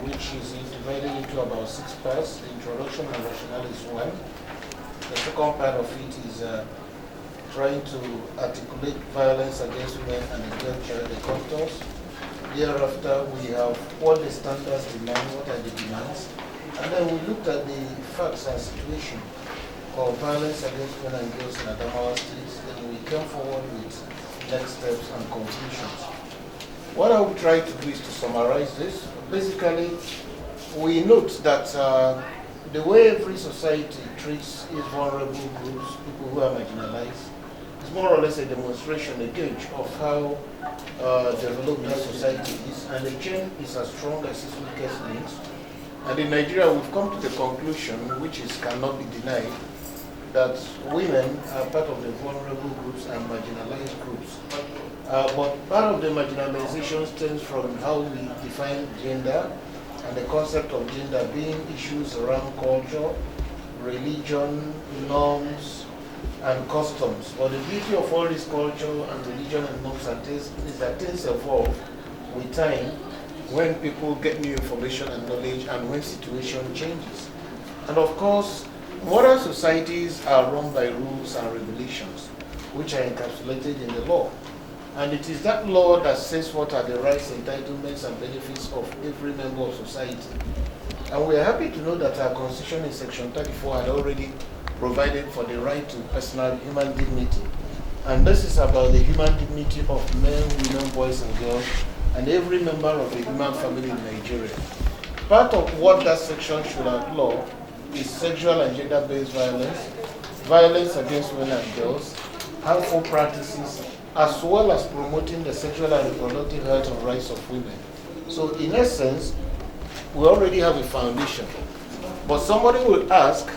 which is divided into about 6 parts. The introduction and rationale is one. The second part of it is trying to articulate violence against women and engage the contours. Thereafter, we have what the standards demand, what are the demands, and then we looked at the facts and situation of violence against women and girls in Adama State. Then we came forward with next steps and conclusions. What I will try to do is to summarize this. Basically, we note that the way every society treats its vulnerable groups, people who are marginalized, is more or less a demonstration, a gauge of how developed that society is, and the chain is as strong as its weakest links. And in Nigeria, we've come to the conclusion, which cannot be denied, that women are part of the vulnerable groups and marginalized groups. But part of the marginalization stems from how we define gender, and the concept of gender being issues around culture, religion, norms, and customs. But the beauty of all this culture and religion and norms and things is that things evolve with time when people get new information and knowledge and when situation changes. And of course, modern societies are run by rules and regulations, which are encapsulated in the law. And it is that law that says what are the rights, entitlements, and benefits of every member of society. And we are happy to know that our Constitution in Section 34 had already provided for the right to personal human dignity. And this is about the human dignity of men, women, boys, and girls, and every member of the human family in Nigeria. Part of what that section should outlaw is sexual and gender-based violence, violence against women and girls, harmful practices, as well as promoting the sexual and reproductive health and rights of women. So in essence, we already have a foundation. But somebody will ask,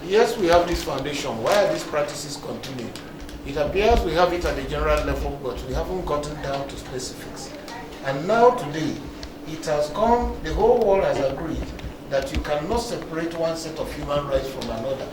yes, we have this foundation, why are these practices continuing? It appears we have it at the general level, but we haven't gotten down to specifics. And now today, it has come, the whole world has agreed that you cannot separate one set of human rights from another.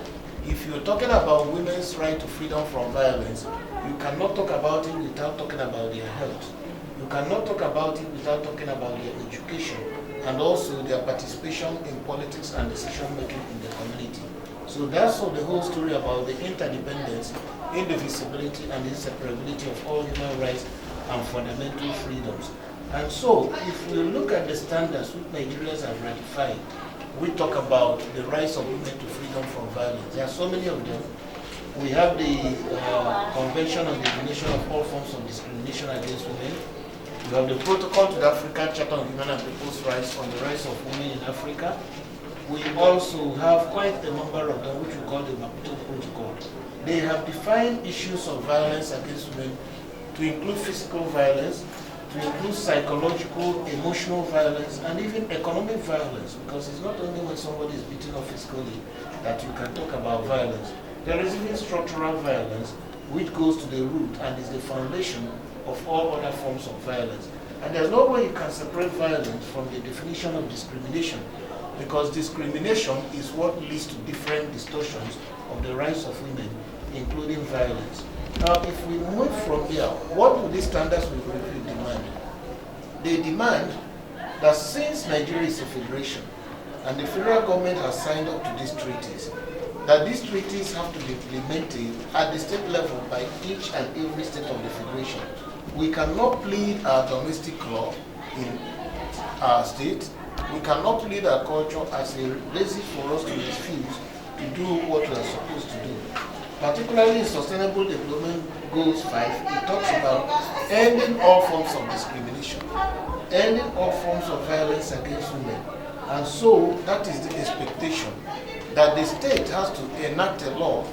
If you're talking about women's right to freedom from violence, you cannot talk about it without talking about their health. You cannot talk about it without talking about their education and also their participation in politics and decision making in the community. So that's all the whole story about the interdependence, indivisibility, and inseparability of all human rights and fundamental freedoms. And so, if we look at the standards which Nigerians have ratified, we talk about the rights of women to freedom from violence. There are so many of them. We have the Convention on the Elimination of All Forms of Discrimination Against Women. We have the Protocol to the African Charter on Human and People's Rights on the rights of women in Africa. We also have quite a number of them, which we call the Maputo Protocol. They have defined issues of violence against women to include physical violence, to include psychological, emotional violence, and even economic violence, because it's not only when somebody is beaten up physically that you can talk about violence. There is even structural violence, which goes to the root and is the foundation of all other forms of violence. And there's no way you can separate violence from the definition of discrimination, because discrimination is what leads to different distortions of the rights of women, including violence. Now, if we move from here, what would these standards we review demand? They demand that since Nigeria is a federation, and the federal government has signed up to these treaties, that these treaties have to be implemented at the state level by each and every state of the federation. We cannot plead our domestic law in our state. We cannot plead our culture as a basis for us to refuse to do what we are supposed to do. Particularly in Sustainable Development Goals 5, it talks about ending all forms of discrimination, ending all forms of violence against women. And so that is the expectation, that the state has to enact a law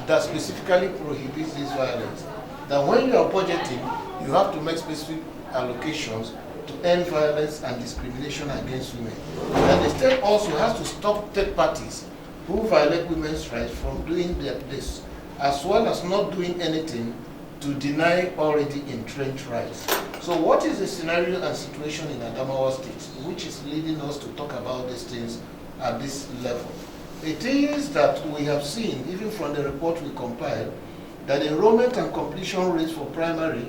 that specifically prohibits this violence. That when you are budgeting, you have to make specific allocations to end violence and discrimination against women. And the state also has to stop third parties who violate women's rights from doing this, as well as not doing anything to deny already entrenched rights. So what is the scenario and situation in Adamawa State, which is leading us to talk about these things at this level? It is that we have seen, even from the report we compiled, that enrollment and completion rates for primary,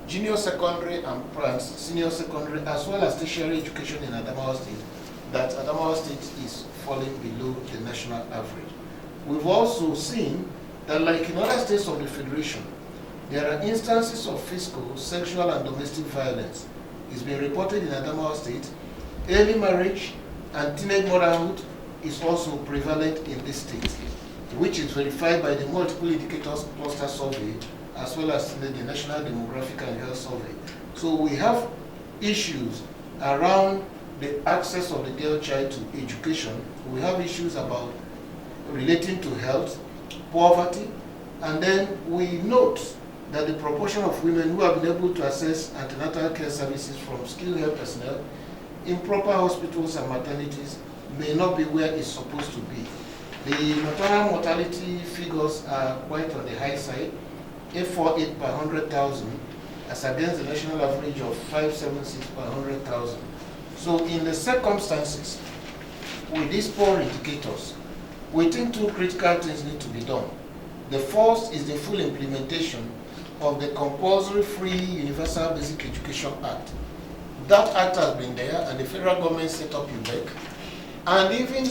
junior secondary, and senior secondary, as well as tertiary education in Adamawa State that Adama State is falling below the national average. We've also seen that, like in other states of the Federation, there are instances of physical, sexual, and domestic violence. It's been reported in Adama State. Early marriage and teenage motherhood is also prevalent in this state, which is verified by the multiple indicators cluster survey, as well as the National Demographic and Health Survey. So we have issues around the access of the girl child to education. We have issues about relating to health, poverty, and then we note that the proportion of women who have been able to access antenatal care services from skilled health personnel in proper hospitals and maternities may not be where it's supposed to be. The maternal mortality figures are quite on the high side, 848 per 100,000, as against the national average of 576 per 100,000. So in the circumstances, with these poor indicators, we think two critical things need to be done. The first is the full implementation of the Compulsory Free Universal Basic Education Act. That act has been there, and the federal government set up UBEC. And even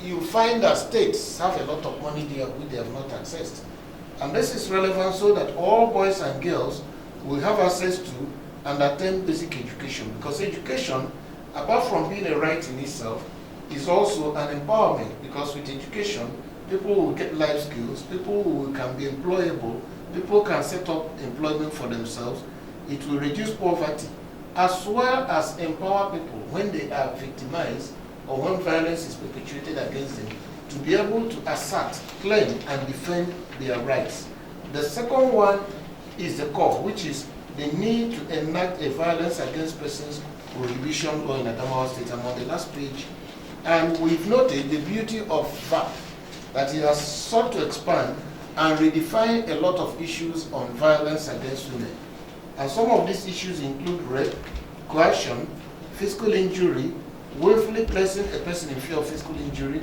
you find that states have a lot of money there which they have not accessed. And this is relevant so that all boys and girls will have access to and attend basic education. Because education, apart from being a right in itself, is also an empowerment. Because with education, people will get life skills, people who can be employable, people can set up employment for themselves. It will reduce poverty, as well as empower people when they are victimized or when violence is perpetrated against them, to be able to assert, claim, and defend their rights. The second one is the core, which is the need to enact a violence against persons prohibition law in Adama State. I'm on the last page, and we've noted the beauty of VAWG, that it has sought to expand and redefine a lot of issues on violence against women. And some of these issues include rape, coercion, physical injury, willfully placing a person in fear of physical injury,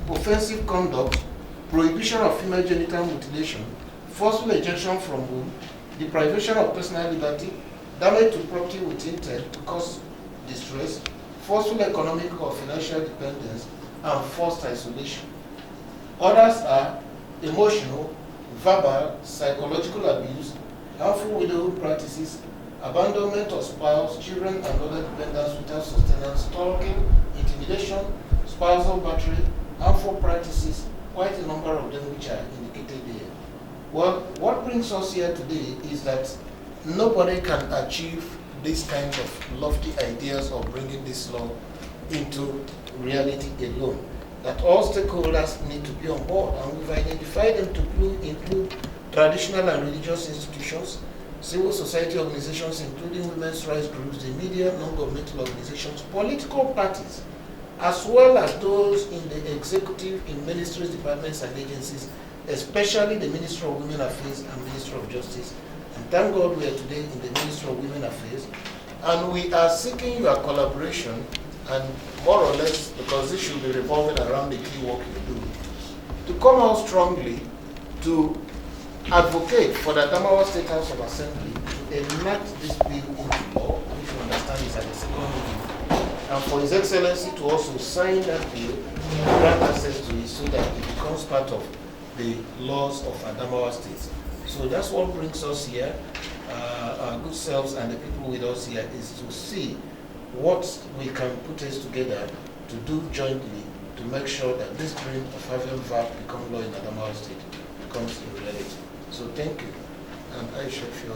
offensive conduct, prohibition of female genital mutilation, forceful ejection from womb, deprivation of personal liberty, damage to property with intent to cause distress, forceful economic or financial dependence, and forced isolation. Others are emotional, verbal, psychological abuse, harmful widowhood practices, abandonment of spouse, children, and other dependents without sustenance, stalking, intimidation, spousal battery, harmful practices, quite a number of them which are indicated there. Well, what brings us here today is that nobody can achieve these kinds of lofty ideas of bringing this law into reality alone. That all stakeholders need to be on board, and we've identified them to include traditional and religious institutions, civil society organizations, including women's rights groups, the media, non-governmental organizations, political parties, as well as those in the executive, in ministries, departments, and agencies, especially the Ministry of Women Affairs and Ministry of Justice. And thank God we are today in the Ministry of Women Affairs. And we are seeking your collaboration, and more or less, because this should be revolving around the key work you do, to come out strongly to advocate for the Adama State House of Assembly to enact this bill into law, which you understand is at the second reading, and for His Excellency to also sign that bill and grant access to it so that it becomes part of the laws of Adama State. So that's what brings us here. Our good selves and the people with us here is to see what we can put us together to do jointly to make sure that this dream of having VAWG become law in Adama State becomes a reality. So thank you, and I shall feel